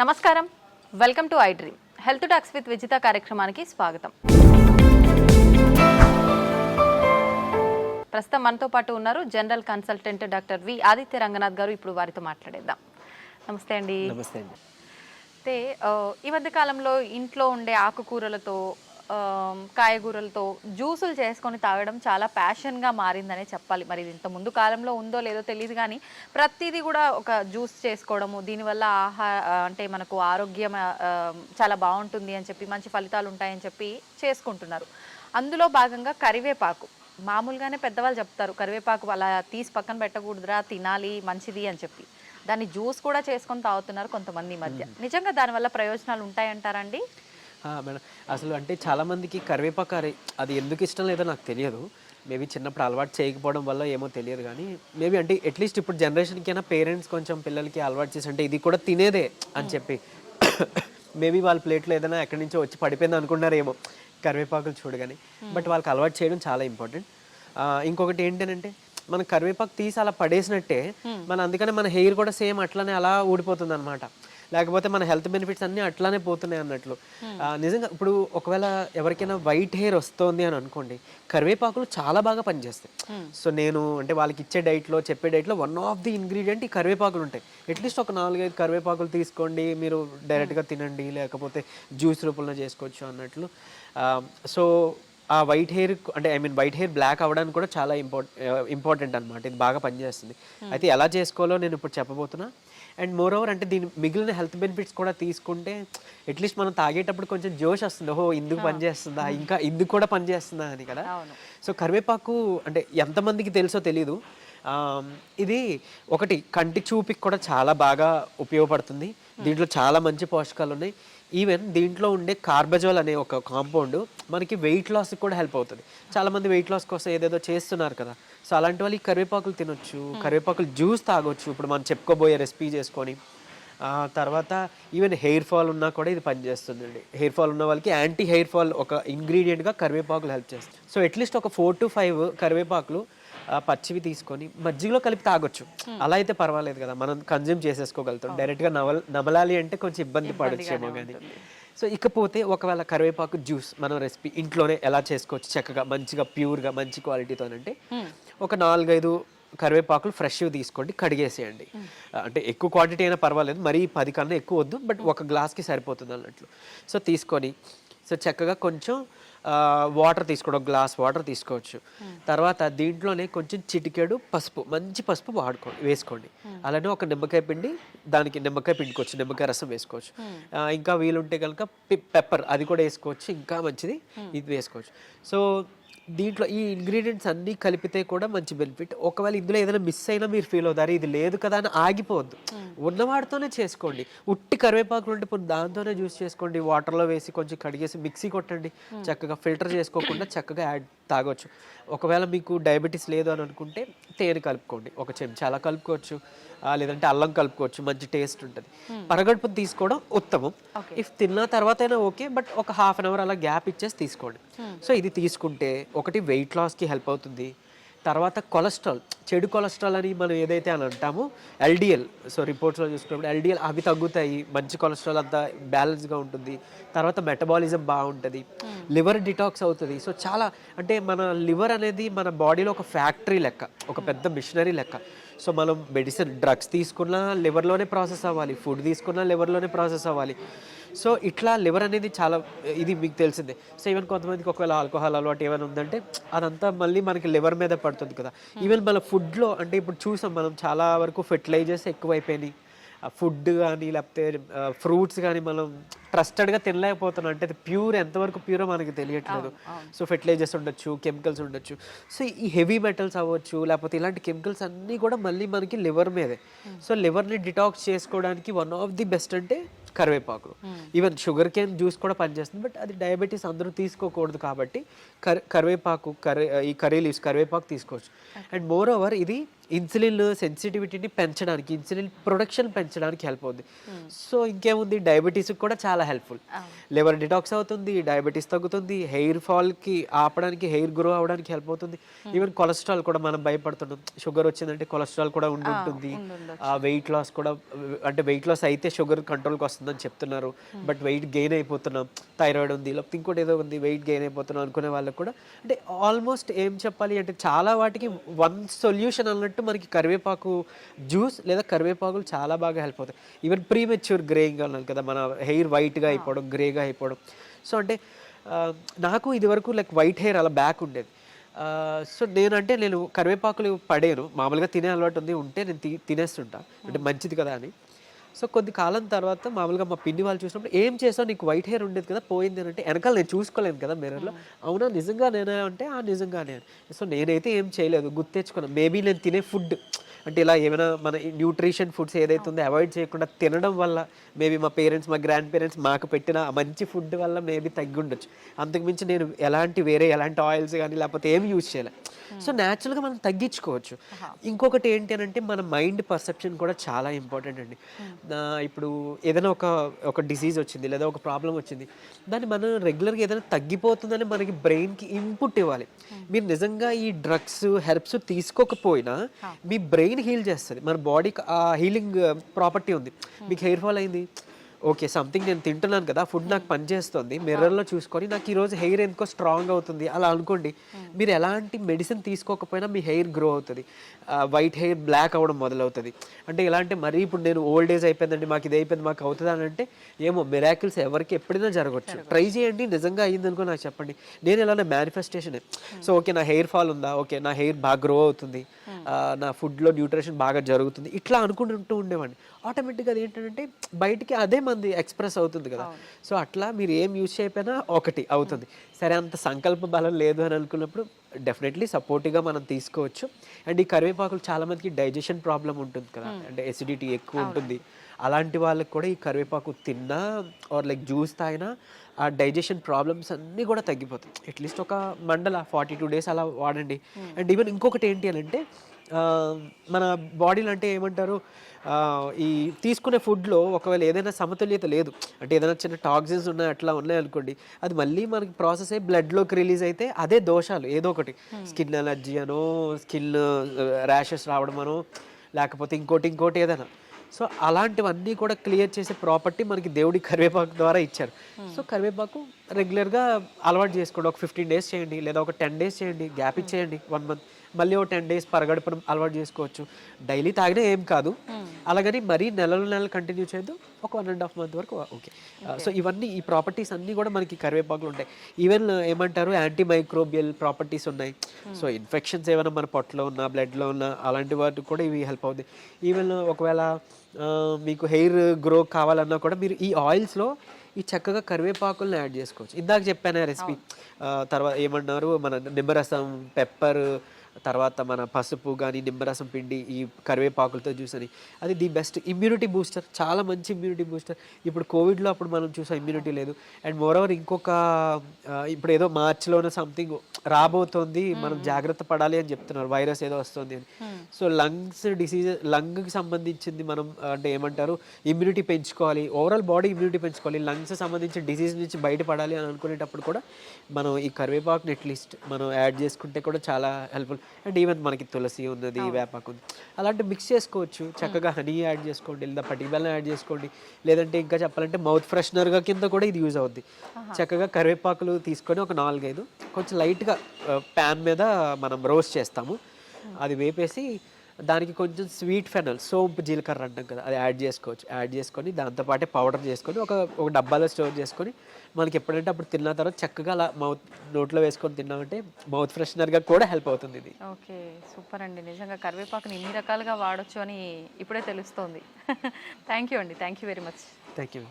నమస్కారం, welcome to I dream. Health talks with Vijitha కార్యక్రమానికి స్వాగతం. ప్రస్తుతం మనతో పాటు ఉన్నారు general consultant doctor V Aditya Ranganath గారు. ఇప్పుడు వారితో మాట్లాడేద్దాం. నమస్తే అండి. నమస్తే అండి. అయితే ఈ మధ్య కాలంలో ఇంట్లో ఉండే ఆకుకూరలతో కాయగూరలతో జ్యూసులు చేసుకొని తాగడం చాలా ప్యాషన్గా మారిందనే చెప్పాలి. మరి ఇంత ముందు కాలంలో ఉందో లేదో తెలియదు, కానీ ప్రతిదీ కూడా ఒక జ్యూస్ చేసుకోవడము, దీనివల్ల అంటే మనకు ఆరోగ్యం చాలా బాగుంటుంది అని చెప్పి, మంచి ఫలితాలు ఉంటాయని చెప్పి చేసుకుంటున్నారు. అందులో భాగంగా కరివేపాకు, మామూలుగానే పెద్దవాళ్ళు చెప్తారు కరివేపాకు అలా తీసి పక్కన పెట్టకూడదురా, తినాలి, మంచిది అని చెప్పి. దాన్ని జ్యూస్ కూడా చేసుకొని తాగుతున్నారు కొంతమంది ఈ మధ్య. నిజంగా దానివల్ల ప్రయోజనాలు ఉంటాయంటారండి? మేడం, అసలు అంటే చాలామందికి కరివేపాకు అది ఎందుకు ఇష్టం లేదో నాకు తెలియదు. మేబీ చిన్నప్పుడు అలవాటు చేయకపోవడం వల్ల ఏమో తెలియదు, కానీ మేబీ అంటే అట్లీస్ట్ ఇప్పుడు జనరేషన్కి అయినా పేరెంట్స్ కొంచెం పిల్లలకి అలవాటు చేసి అంటే ఇది కూడా తినేదే అని చెప్పి మేబీ వాళ్ళ ప్లేట్లో ఏదైనా ఎక్కడి నుంచో వచ్చి పడిపోయింది అనుకున్నారేమో కరివేపాకులు చూడగానే. బట్ వాళ్ళకి అలవాటు చేయడం చాలా ఇంపార్టెంట్. ఇంకొకటి ఏంటంటే మనం కరివేపాకు తీసి అలా పడేసినట్టే అందుకనే మన హెయిర్ కూడా సేమ్ అట్లానే అలా ఊడిపోతుంది అనమాట. లేకపోతే మన హెల్త్ బెనిఫిట్స్ అన్నీ అట్లానే పోతున్నాయి అన్నట్లు. నిజంగా ఇప్పుడు ఒకవేళ ఎవరికైనా వైట్ హెయిర్ వస్తుంది అని అనుకోండి, కరివేపాకులు చాలా బాగా పనిచేస్తాయి. సో నేను అంటే వాళ్ళకి ఇచ్చే డైట్లో చెప్పే డైట్లో వన్ ఆఫ్ ది ఇంగ్రీడియంట్ ఈ కరివేపాకులు ఉంటాయి. అట్లీస్ట్ ఒక 4-5 కరివేపాకులు తీసుకోండి, మీరు డైరెక్ట్గా తినండి, లేకపోతే జ్యూస్ రూపంలో చేసుకోవచ్చు అన్నట్లు. సో ఆ వైట్ హెయిర్ అంటే వైట్ హెయిర్ బ్లాక్ అవ్వడానికి కూడా చాలా ఇంపార్టెంట్ అనమాట. ఇది బాగా పనిచేస్తుంది. అయితే ఎలా చేసుకోవాలో నేను ఇప్పుడు చెప్పబోతున్నా. అండ్ మోర్ ఓవర్ అంటే దీని మిగిలిన హెల్త్ బెనిఫిట్స్ కూడా తీసుకుంటే అట్లీస్ట్ మనం తాగేటప్పుడు కొంచెం జోష్ వస్తుంది, ఓహో ఇందుకు పనిచేస్తుందా, ఇంకా ఇందుకు కూడా పనిచేస్తుందా అని కదా. సో కరివేపాకు అంటే ఎంతమందికి తెలుసో తెలీదు. ఇది ఒకటి కంటి చూపుకి కూడా చాలా బాగా ఉపయోగపడుతుంది. దీంట్లో చాలా మంచి పోషకాలు ఉన్నాయి. ఈవెన్ దీంట్లో ఉండే కార్బజోల్ అనే ఒక కాంపౌండ్ మనకి వెయిట్ లాస్కి కూడా హెల్ప్ అవుతుంది. చాలామంది వెయిట్ లాస్ కోసం ఏదేదో చేస్తున్నారు కదా. సో అలాంటి వాళ్ళు ఈ కరివేపాకులు తినొచ్చు, కరివేపాకులు జ్యూస్ తాగొచ్చు. ఇప్పుడు మనం చెప్పుకోబోయే రెసిపీ చేసుకొని తర్వాత ఈవెన్ హెయిర్ ఫాల్ ఉన్నా కూడా ఇది పనిచేస్తుందండి. హెయిర్ ఫాల్ ఉన్న వాళ్ళకి యాంటీ హెయిర్ ఫాల్ ఒక ఇంగ్రీడియంట్గా కరివేపాకులు హెల్ప్ చేస్తుంది. సో అట్లీస్ట్ ఒక 4 to 5 కరివేపాకులు పచ్చివి తీసుకొని మజ్జిగలో కలిపి తాగొచ్చు. అలా అయితే పర్వాలేదు కదా, మనం కన్జ్యూమ్ చేసేసుకోగలుగుతాం. డైరెక్ట్గా నమలాలి అంటే కొంచెం ఇబ్బంది పడొచ్చేమో కానీ. సో ఇకపోతే ఒకవేళ కరివేపాకు జ్యూస్ మనం రెసిపీ ఇంట్లోనే ఎలా చేసుకోవచ్చు చక్కగా మంచిగా ప్యూర్గా మంచి క్వాలిటీతోనంటే, ఒక 4-5 కరివేపాకులు ఫ్రెష్ తీసుకోండి, కడిగేసేయండి. అంటే ఎక్కువ క్వాంటిటీ అయినా పర్వాలేదు, మరీ 10 కన్నా ఎక్కువ వద్దు, బట్ ఒక గ్లాస్కి సరిపోతుంది అన్నట్లు. సో తీసుకొని సో చక్కగా కొంచెం వాటర్ తీసుకోండి, ఒక గ్లాస్ వాటర్ తీసుకోవచ్చు. తర్వాత దీంట్లోనే కొంచెం చిటికెడు పసుపు, మంచి పసుపు వేసుకోండి. అలానే ఒక నిమ్మకాయ పిండి, దానికి నిమ్మకాయ పిండుకోవచ్చు, నిమ్మకాయ రసం వేసుకోవచ్చు. ఇంకా వీలుంటే కనుక పెప్పర్ అది కూడా వేసుకోవచ్చు, ఇంకా మంచిది ఇది వేసుకోవచ్చు. సో దీంట్లో ఈ ఇంగ్రీడియంట్స్ అన్నీ కలిపితే కూడా మంచి బెనిఫిట్. ఒకవేళ ఇందులో ఏదైనా మిస్ అయినా మీరు ఫీల్ అవుతారు, ఇది లేదు కదా అని ఆగిపోవద్దు, ఉన్నవాడితోనే చేసుకోండి. ఉట్టి కరివేపాకులు ఉంటే ఇప్పుడు దాంతోనే జ్యూస్ చేసుకోండి, వాటర్లో వేసి కొంచెం కడిగేసి మిక్సీ కొట్టండి, చక్కగా ఫిల్టర్ చేసుకోకుండా చక్కగా తాగొచ్చు. ఒకవేళ మీకు డయాబెటీస్ లేదు అని అనుకుంటే తేనె కలుపుకోండి, ఒక చెంచా అలా కలుపుకోవచ్చు, లేదంటే అల్లం కలుపుకోవచ్చు, మంచి టేస్ట్ ఉంటుంది. పరగడుపుని తీసుకోవడం ఉత్తమం. ఇఫ్ తిన్న తర్వాత అయినా ఓకే, బట్ ఒక 1/2 hour అలా గ్యాప్ ఇచ్చేసి తీసుకోండి. సో ఇది తీసుకుంటే ఒకటి వెయిట్ లాస్కి హెల్ప్ అవుతుంది. తర్వాత కొలెస్ట్రాల్, చెడు కొలెస్ట్రాల్ అని మనం ఏదైతే అని అంటామో ఎల్డిఎల్, సో రిపోర్ట్స్లో చూసుకున్నప్పుడు ఎల్డిఎల్ అవి తగ్గుతాయి, మంచి కొలెస్ట్రాల్ అంతా బ్యాలెన్స్గా ఉంటుంది. తర్వాత మెటబాలిజం బాగుంటుంది, లివర్ డిటాక్స్ అవుతుంది. సో చాలా అంటే మన లివర్ అనేది మన బాడీలో ఒక ఫ్యాక్టరీ లెక్క, ఒక పెద్ద మిషనరీ లెక్క. సో మనం డ్రగ్స్ తీసుకున్నా లివర్లోనే ప్రాసెస్ అవ్వాలి, ఫుడ్ తీసుకున్నా లివర్లోనే ప్రాసెస్ అవ్వాలి. సో ఇట్లా లివర్ అనేది చాలా ఇది మీకు తెలిసిందే. సో ఈవెన్ కొంతమందికి ఒకవేళ ఆల్కహాల్ అలవాటు ఏమైనా ఉందంటే అదంతా మళ్ళీ మనకి లివర్ మీద పడుతుంది కదా. ఈవెన్ మన ఫుడ్లో అంటే ఇప్పుడు చూసాం మనం చాలా వరకు ఫెర్టిలైజర్స్ ఎక్కువైపోయినాయి. ఫుడ్ కానీ లేకపోతే ఫ్రూట్స్ కానీ మనం ట్రస్టెడ్గా తినలేకపోతున్నాం. అంటే అది ప్యూర్, ఎంతవరకు ప్యూరో మనకి తెలియట్లేదు. సో ఫెర్టిలైజర్స్ ఉండొచ్చు, కెమికల్స్ ఉండొచ్చు. సో ఈ హెవీ మెటల్స్ అవ్వచ్చు, లేకపోతే ఇలాంటి కెమికల్స్ అన్నీ కూడా మళ్ళీ మనకి లివర్ మీదే. సో లివర్ని డిటాక్స్ చేసుకోవడానికి వన్ ఆఫ్ ది బెస్ట్ అంటే కరివేపాకులు. ఈవెన్ షుగర్ కేన్ జ్యూస్ కూడా పనిచేస్తుంది, బట్ అది డయాబెటీస్ అందరూ తీసుకోకూడదు కాబట్టి కరివేపాకు ఈ కర్రీ లీవ్స్ కరివేపాకు తీసుకోవచ్చు. అండ్ మోర్ ఓవర్ ఇది ఇన్సులిన్ సెన్సిటివిటీని పెంచడానికి, ఇన్సులిన్ ప్రొడక్షన్ పెంచడానికి హెల్ప్ అవుతుంది. సో ఇంకేముంది, డయాబెటీస్కి కూడా చాలా హెల్ప్ఫుల్. లివర్ డిటాక్స్ అవుతుంది, డయాబెటీస్ తగ్గుతుంది, హెయిర్ ఫాల్కి ఆపడానికి, హెయిర్ గ్రో అవడానికి హెల్ప్ అవుతుంది. ఈవెన్ కొలెస్ట్రాల్ కూడా మనం భయపడుతున్నాం, షుగర్ వచ్చిందంటే కొలెస్ట్రాల్ కూడా ఉంటుంది. వెయిట్ లాస్ కూడా, అంటే వెయిట్ లాస్ అయితే షుగర్ కంట్రోల్కి వస్తుంది వస్తుందని చెప్తున్నారు, బట్ వెయిట్ గెయిన్ అయిపోతున్నాం, థైరాయిడ్ ఉంది, లేకపోతే ఇంకోటి ఏదో ఉంది, వెయిట్ గెయిన్ అయిపోతున్నాం అనుకునే వాళ్ళకి కూడా అంటే ఆల్మోస్ట్ ఏం చెప్పాలి అంటే చాలా వాటికి వన్ సొల్యూషన్ అన్నట్టు మనకి కరివేపాకు జ్యూస్ లేదా కరివేపాకులు చాలా బాగా హెల్ప్ అవుతాయి. ఈవెన్ ప్రీమెచ్యూర్ గ్రేయింగ్ అన్నారు కదా, మన హెయిర్ వైట్గా అయిపోవడం, గ్రేగా అయిపోవడం. సో అంటే నాకు ఇదివరకు లైక్ వైట్ హెయిర్ అలా బ్యాక్ ఉండేది. సో నేను కరివేపాకులు పడేను, మామూలుగా తినే అలవాటు ఉంది, ఉంటే నేను తినేస్తుంటా, అంటే మంచిది కదా అని. సో కొద్ది కాలం తర్వాత మామూలుగా మా పిన్ని వాళ్ళు చూసినప్పుడు ఏం చేసావు, నీకు వైట్ హెయిర్ ఉండేది కదా పోయింది అని అంటే, వెనకాల నేను చూసుకోలేను కదా మిర్రర్లో, అవునా నిజంగా నేనే అంటే నిజంగానే. సో నేనైతే ఏం చేయలేదు, గుర్తు తెచ్చుకున్నాను. మేబీ నేను తినే ఫుడ్ అంటే ఇలా ఏమైనా మన న్యూట్రిషన్ ఫుడ్స్ ఏదైతే ఉందో అవాయిడ్ చేయకుండా తినడం వల్ల మేబీ మా పేరెంట్స్, మా గ్రాండ్ పేరెంట్స్ మాకు పెట్టిన మంచి ఫుడ్ వల్ల మేబీ తగ్గి ఉండొచ్చు. అంతకుమించి నేను ఎలాంటి ఆయిల్స్ కానీ లేకపోతే ఏమి యూజ్ చేయలేదు. సో న్యాచురల్గా మనం తగ్గించుకోవచ్చు. ఇంకొకటి ఏంటి అని అంటే మన మైండ్ పర్సెప్షన్ కూడా చాలా ఇంపార్టెంట్ అండి. ఇప్పుడు ఏదైనా ఒక డిసీజ్ వచ్చింది లేదా ఒక ప్రాబ్లం వచ్చింది, దాన్ని మనం రెగ్యులర్గా ఏదైనా తగ్గిపోతుందని మనకి బ్రెయిన్కి ఇన్పుట్ ఇవ్వాలి. మీరు నిజంగా ఈ డ్రగ్స్, హెర్బ్స్ తీసుకోకపోయినా మీ బ్రెయిన్ హీల్ చేస్తుంది. మన బాడీకి ఆ హీలింగ్ ప్రాపర్టీ ఉంది. మీకు హెయిర్ ఫాల్ అయింది, ఓకే సంథింగ్ నేను తింటున్నాను కదా, ఫుడ్ నాకు పనిచేస్తుంది, మిర్రర్లో చూసుకొని నాకు ఈరోజు హెయిర్ ఎందుకో స్ట్రాంగ్ అవుతుంది అలా అనుకోండి. మీరు ఎలాంటి మెడిసిన్ తీసుకోకపోయినా మీ హెయిర్ గ్రో అవుతుంది, వైట్ హెయిర్ బ్లాక్ అవ్వడం మొదలవుతుంది. అంటే ఎలా అంటే మరీ ఇప్పుడు నేను ఓల్డ్ ఏజ్ అయిపోయిందండి, మాకు ఇది అయిపోయింది, మాకు అవుతుంది అని అంటే ఏమో, మిరాకిల్స్ ఎవరికి ఎప్పుడైనా జరగవచ్చు. ట్రై చేయండి, నిజంగా అయ్యింది అనుకో నాకు చెప్పండి. నేను ఎలానే మేనిఫెస్టేషన్. సో ఓకే నా హెయిర్ ఫాల్ ఉందా, ఓకే నా హెయిర్ బాగా గ్రో అవుతుంది, నా ఫుడ్లో న్యూట్రిషన్ బాగా జరుగుతుంది, ఇట్లా అనుకుంటూ ఉండేవాడిని. ఆటోమేటిక్గా అది ఏంటంటే బయటికి అదే మంది ఎక్స్ప్రెస్ అవుతుంది కదా. సో అట్లా మీరు ఏం యూజ్ చేయకపోయినా ఒకటి అవుతుంది. సరే అంత సంకల్ప బలం లేదు అని అనుకున్నప్పుడు డెఫినెట్లీ సపోర్టివ్గా మనం తీసుకోవచ్చు. అండ్ ఈ కరివేపాకులు చాలామందికి డైజెషన్ ప్రాబ్లం ఉంటుంది కదా, అంటే ఎసిడిటీ ఎక్కువ ఉంటుంది. అలాంటి వాళ్ళకి కూడా ఈ కరివేపాకు తిన్నా ఆర్ లైక్ జ్యూస్ తాగినా ఆ డైజెషన్ ప్రాబ్లమ్స్ అన్నీ కూడా తగ్గిపోతాయి. అట్లీస్ట్ ఒక 42 days అలా వాడండి. అండ్ ఈవెన్ ఇంకొకటి ఏంటి అని అంటే మన బాడీలో అంటే ఏమంటారు, ఈ తీసుకునే ఫుడ్లో ఒకవేళ ఏదైనా సమతుల్యత లేదు అంటే ఏదైనా చిన్న టాక్సిన్స్ ఉన్నాయి అట్లా ఉన్నాయనుకోండి, అది మళ్ళీ మనకి ప్రాసెస్ అయ్యి బ్లడ్లోకి రిలీజ్ అయితే అదే దోషాలు ఏదో ఒకటి, స్కిన్ ఎలర్జీ అనో, స్కిన్ ర్యాషెస్ రావడం అనో, లేకపోతే ఇంకోటి ఏదైనా. సో అలాంటివన్నీ కూడా క్లియర్ చేసే ప్రాపర్టీ మనకి దేవుడి కరివేపాకు ద్వారా ఇచ్చారు. సో కరివేపాకు రెగ్యులర్గా అలవాటు చేసుకోండి. ఒక 15 days చేయండి, లేదా ఒక 10 days చేయండి, గ్యాప్ ఇచ్చేయండి 1 month, మళ్ళీ ఒక 10 days పరగడపడం అలవాటు చేసుకోవచ్చు. డైలీ తాగినా ఏం కాదు, అలాగని మరీ నెలలు కంటిన్యూ చేయొద్దు, ఒక 1.5 month వరకు ఓకే. సో ఇవన్నీ ఈ ప్రాపర్టీస్ అన్నీ కూడా మనకి కరివేపాకులు ఉంటాయి. ఈవెన్ ఏమంటారు యాంటీ మైక్రోబియల్ ప్రాపర్టీస్ ఉన్నాయి. సో ఇన్ఫెక్షన్స్ ఏమైనా మన పొట్టలో ఉన్నా, బ్లడ్లో ఉన్నా అలాంటి వాటికి కూడా ఇవి హెల్ప్ అవుతాయి. ఈవెన్ ఒకవేళ మీకు హెయిర్ గ్రో కావాలన్నా కూడా మీరు ఈ ఆయిల్స్లో ఈ చక్కగా కరివేపాకులను యాడ్ చేసుకోవచ్చు. ఇందాక చెప్పాను రెసిపీ, తర్వాత ఏమన్నారు మన నిమ్మరసం, పెప్పర్, తర్వాత మన పసుపు కానీ నిమ్మరసం పిండి, ఈ కరివేపాకులతో జ్యూస్ అని, అది ది బెస్ట్ ఇమ్యూనిటీ బూస్టర్, చాలా మంచి ఇమ్యూనిటీ బూస్టర్. ఇప్పుడు కోవిడ్లో అప్పుడు మనం చూసాం ఇమ్యూనిటీ లేదు. అండ్ మోరోవర్ ఇంకొక ఇప్పుడు ఏదో మార్చిలోనే సంథింగ్ రాబోతోంది, మనం జాగ్రత్త పడాలి అని చెప్తున్నారు, వైరస్ ఏదో వస్తుంది అని. సో లంగ్స్ డిసీజ్, లంగ్కి సంబంధించింది మనం అంటే ఏమంటారు ఇమ్యూనిటీ పెంచుకోవాలి, ఓవరాల్ బాడీ ఇమ్యూనిటీ పెంచుకోవాలి, లంగ్స్ సంబంధించిన డిసీజ్ నుంచి బయటపడాలి అని అనుకునేటప్పుడు కూడా మనం ఈ కరివేపాకుని అట్లీస్ట్ మనం యాడ్ చేసుకుంటే కూడా చాలా హెల్ప్ఫుల్. అండ్ ఈవెన్ మనకి తులసి ఉన్నది, వేపాకు ఉంది, అలాంటి మిక్స్ చేసుకోవచ్చు. చక్కగా హనీ యాడ్ చేసుకోండి, లేదా పటిక బెల్లం యాడ్ చేసుకోండి, లేదంటే ఇంకా చెప్పాలంటే మౌత్ ఫ్రెషనర్గా కింద కూడా ఇది యూజ్ అవుద్ది. చక్కగా కరివేపాకులు తీసుకొని ఒక 4-5 కొంచెం లైట్గా ప్యాన్ మీద మనం రోస్ట్ చేస్తాము, అది వేపేసి దానికి కొంచెం స్వీట్ ఫెనల్, సోంపు జీలకర్ర అంటాం కదా, అది యాడ్ చేసుకోవచ్చు. యాడ్ చేసుకొని దాంతోపాటే పౌడర్ చేసుకొని ఒక డబ్బాలో స్టోర్ చేసుకొని మనకి ఎప్పుడంటే అప్పుడు తిన్న తర్వాత చక్కగా అలా నోట్లో వేసుకొని తిన్నామంటే మౌత్ ఫ్రెషనర్గా కూడా హెల్ప్ అవుతుంది ఇది. ఓకే, సూపర్ అండి. నిజంగా కరివేపాకుని ఇన్ని రకాలుగా వాడొచ్చు అని ఇప్పుడే తెలుస్తోంది. థ్యాంక్ యూ అండి, thank you very much. Thank you.